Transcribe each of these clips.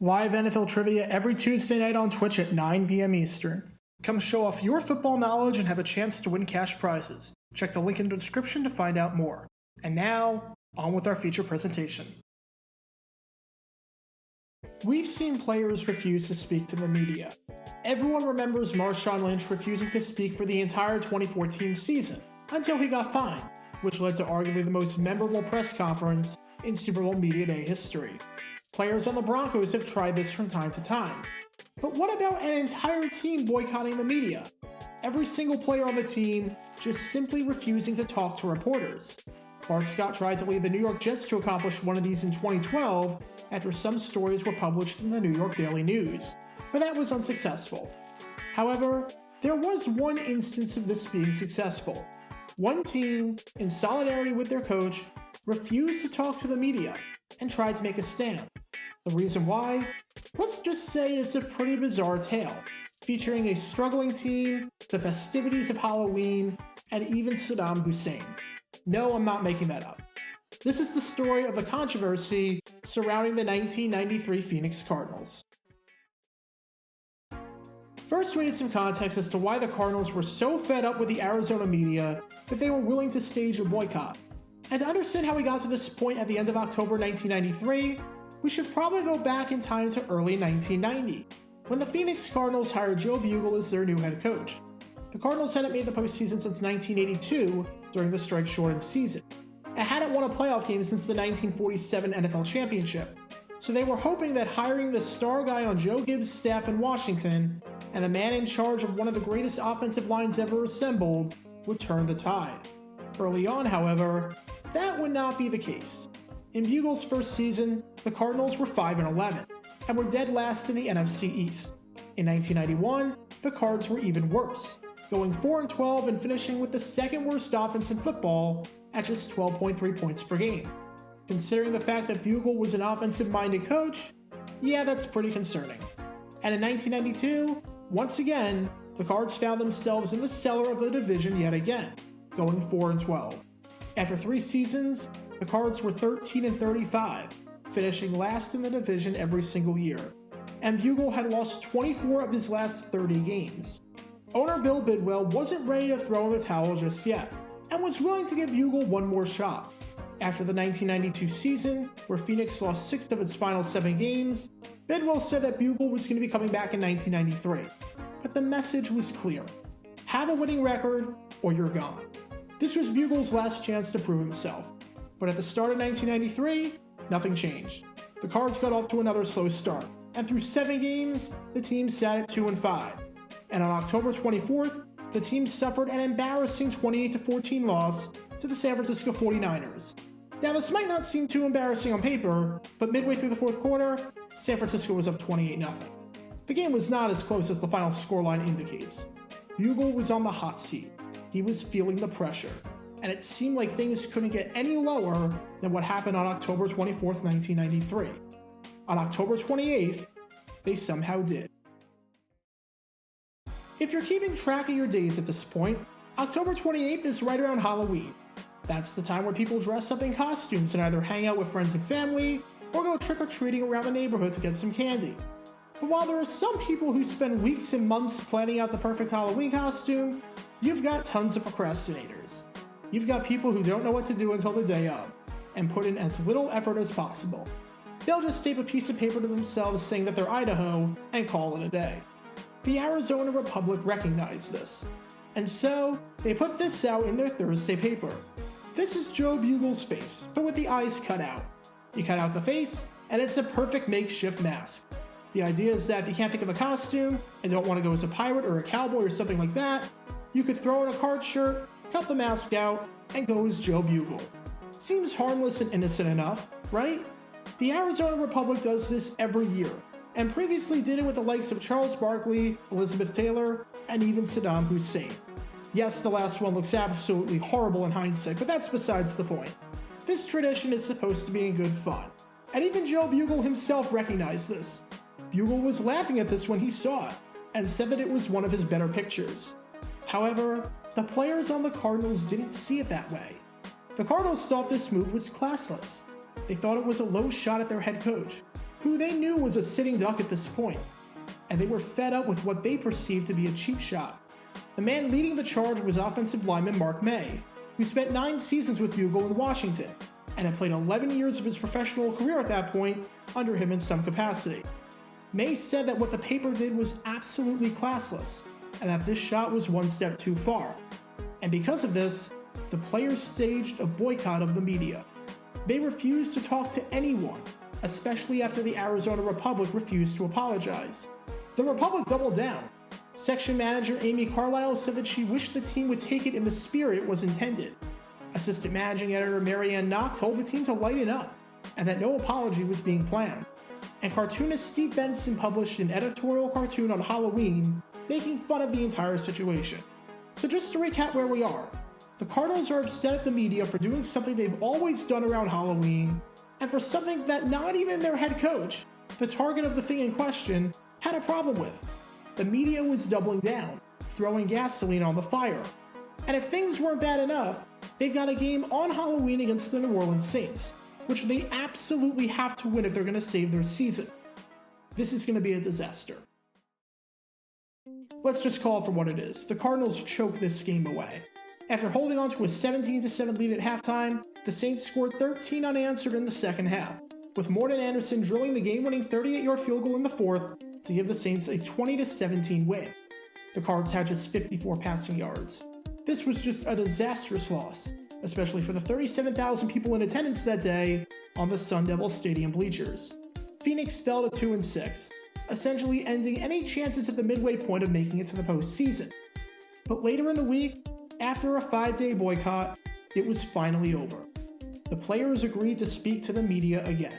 Live NFL trivia every Tuesday night on Twitch at 9 p.m. Eastern. Come show off your football knowledge and have a chance to win cash prizes. Check the link in the description to find out more. And now, on with our feature presentation. We've seen players refuse to speak to the media. Everyone remembers Marshawn Lynch refusing to speak for the entire 2014 season, until he got fined, which led to arguably the most memorable press conference in Super Bowl Media Day history. Players on the Broncos have tried this from time to time. But what about an entire team boycotting the media? Every single player on the team just simply refusing to talk to reporters. Bart Scott tried to lead the New York Jets to accomplish one of these in 2012 after some stories were published in the New York Daily News, but that was unsuccessful. However, there was one instance of this being successful. One team, in solidarity with their coach, refused to talk to the media and tried to make a stand. The reason why? Let's just say it's a pretty bizarre tale, featuring a struggling team, the festivities of Halloween, and even Saddam Hussein. No, I'm not making that up. This is the story of the controversy surrounding the 1993 Phoenix Cardinals. First, we need some context as to why the Cardinals were so fed up with the Arizona media that they were willing to stage a boycott. And to understand how we got to this point at the end of October 1993, we should probably go back in time to early 1990, when the Phoenix Cardinals hired Joe Bugel as their new head coach. The Cardinals hadn't made the postseason since 1982 during the strike-shortened season, and hadn't won a playoff game since the 1947 NFL Championship, so they were hoping that hiring the star guy on Joe Gibbs' staff in Washington and the man in charge of one of the greatest offensive lines ever assembled would turn the tide. Early on, however, that would not be the case. In Bugel's first season, the Cardinals were 5-11, and were dead last in the NFC East. In 1991, the Cards were even worse, going 4-12 and finishing with the second worst offense in football at just 12.3 points per game. Considering the fact that Bugel was an offensive-minded coach, yeah, that's pretty concerning. And in 1992, once again, the Cards found themselves in the cellar of the division yet again, going 4-12. After 3 seasons, the Cards were 13-35, finishing last in the division every single year, and Bugel had lost 24 of his last 30 games. Owner Bill Bidwell wasn't ready to throw in the towel just yet, and was willing to give Bugel one more shot. After the 1992 season, where Phoenix lost 6 of its final 7 games, Bidwell said that Bugel was going to be coming back in 1993. But the message was clear: have a winning record, or you're gone. This was Bugel's last chance to prove himself. But at the start of 1993, nothing changed. The Cards got off to another slow start, and through 7 games, the team sat at 2-5. And on October 24th, the team suffered an embarrassing 28-14 loss to the San Francisco 49ers. Now, this might not seem too embarrassing on paper, but midway through the fourth quarter, San Francisco was up 28-0. The game was not as close as the final scoreline indicates. Bugel was on the hot seat. He was feeling the pressure, and it seemed like things couldn't get any lower than what happened on October 24th, 1993. On October 28th, they somehow did. If you're keeping track of your days at this point, October 28th is right around Halloween. That's the time where people dress up in costumes and either hang out with friends and family, or go trick-or-treating around the neighborhood to get some candy. But while there are some people who spend weeks and months planning out the perfect Halloween costume, you've got tons of procrastinators. You've got people who don't know what to do until the day of, and put in as little effort as possible. They'll just tape a piece of paper to themselves saying that they're Idaho, and call it a day. The Arizona Republic recognized this, and so they put this out in their Thursday paper. This is Joe Bugel's face, but with the eyes cut out. You cut out the face, and it's a perfect makeshift mask. The idea is that if you can't think of a costume, and don't want to go as a pirate or a cowboy or something like that, you could throw on a card shirt, cut the mask out, and go as Joe Bugel. Seems harmless and innocent enough, right? The Arizona Republic does this every year, and previously did it with the likes of Charles Barkley, Elizabeth Taylor, and even Saddam Hussein. Yes, the last one looks absolutely horrible in hindsight, but that's besides the point. This tradition is supposed to be in good fun, and even Joe Bugel himself recognized this. Bugel was laughing at this when he saw it, and said that it was one of his better pictures. However, the players on the Cardinals didn't see it that way. The Cardinals thought this move was classless. They thought it was a low shot at their head coach. who they knew was a sitting duck at this point, and they were fed up with what they perceived to be a cheap shot. The man leading the charge was offensive lineman Mark May, who spent 9 seasons with Bugel in Washington, and had played 11 years of his professional career at that point under him in some capacity. May said that what the paper did was absolutely classless, and that this shot was one step too far. And because of this, the players staged a boycott of the media. They refused to talk to anyone, especially after the Arizona Republic refused to apologize. The Republic doubled down. Section manager Amy Carlisle said that she wished the team would take it in the spirit it was intended. Assistant managing editor Marianne Knock told the team to lighten up, and that no apology was being planned. And cartoonist Steve Benson published an editorial cartoon on Halloween, making fun of the entire situation. So just to recap where we are, the Cardinals are upset at the media for doing something they've always done around Halloween, and for something that not even their head coach, the target of the thing in question, had a problem with. The media was doubling down, throwing gasoline on the fire. And if things weren't bad enough, they've got a game on Halloween against the New Orleans Saints, which they absolutely have to win if they're going to save their season. This is going to be a disaster. Let's just call it for what it is. The Cardinals choked this game away. After holding on to a 17-7 lead at halftime, the Saints scored 13 unanswered in the second half, with Morton Anderson drilling the game-winning 38-yard field goal in the fourth to give the Saints a 20-17 win. The Cards had just 54 passing yards. This was just a disastrous loss, especially for the 37,000 people in attendance that day on the Sun Devil Stadium bleachers. Phoenix fell to 2-6, essentially ending any chances at the midway point of making it to the postseason. But later in the week, after a 5-day boycott, it was finally over. The players agreed to speak to the media again.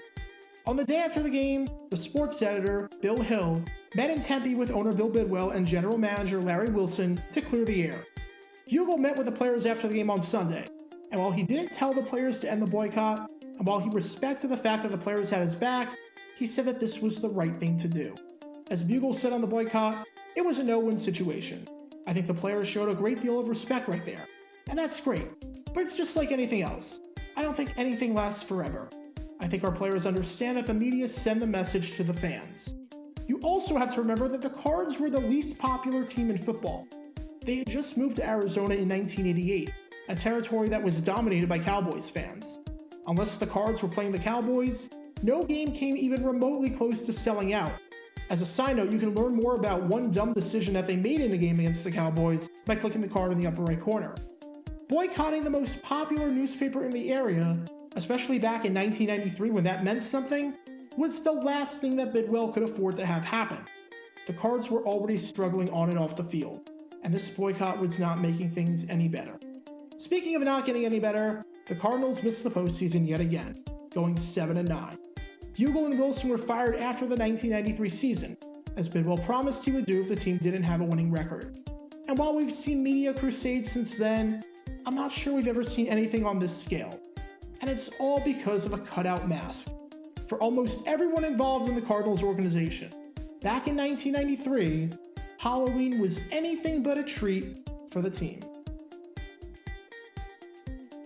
On the day after the game, the sports editor, Bill Hill, met in Tempe with owner Bill Bidwell and general manager Larry Wilson to clear the air. Bugel met with the players after the game on Sunday, and while he didn't tell the players to end the boycott, and while he respected the fact that the players had his back, he said that this was the right thing to do. As Bugel said on the boycott, it was a no-win situation. I think the players showed a great deal of respect right there, and that's great, but it's just like anything else. I don't think anything lasts forever. I think our players understand that the media send the message to the fans. You also have to remember that the Cards were the least popular team in football. They had just moved to Arizona in 1988, a territory that was dominated by Cowboys fans. Unless the Cards were playing the Cowboys, no game came even remotely close to selling out. As a side note, you can learn more about one dumb decision that they made in a game against the Cowboys by clicking the card in the upper right corner. Boycotting the most popular newspaper in the area, especially back in 1993 when that meant something, was the last thing that Bidwell could afford to have happen. The Cards were already struggling on and off the field, and this boycott was not making things any better. Speaking of not getting any better, the Cardinals missed the postseason yet again, going 7-9. Bugel and Wilson were fired after the 1993 season, as Bidwell promised he would do if the team didn't have a winning record. And while we've seen media crusades since then, I'm not sure we've ever seen anything on this scale. And it's all because of a cutout mask. For almost everyone involved in the Cardinals organization, back in 1993, Halloween was anything but a treat for the team.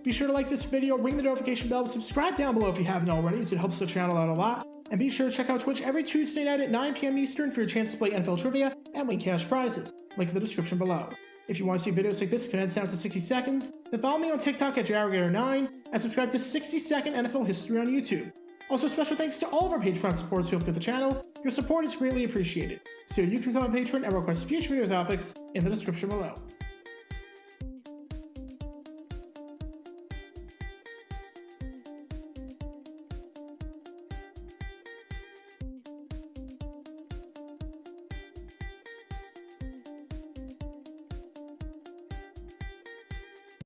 Be sure to like this video, ring the notification bell, subscribe down below if you haven't already, as it helps the channel out a lot. And be sure to check out Twitch every Tuesday night at 9 p.m. Eastern for your chance to play NFL Trivia and win cash prizes. Link in the description below. If you want to see videos like this condensed down to 60 seconds, then follow me on TikTok at JarGator9 and subscribe to 60-second NFL history on YouTube. Also, special thanks to all of our Patreon supporters who help get the channel. Your support is greatly appreciated. So you can become a patron and request future video topics in the description below.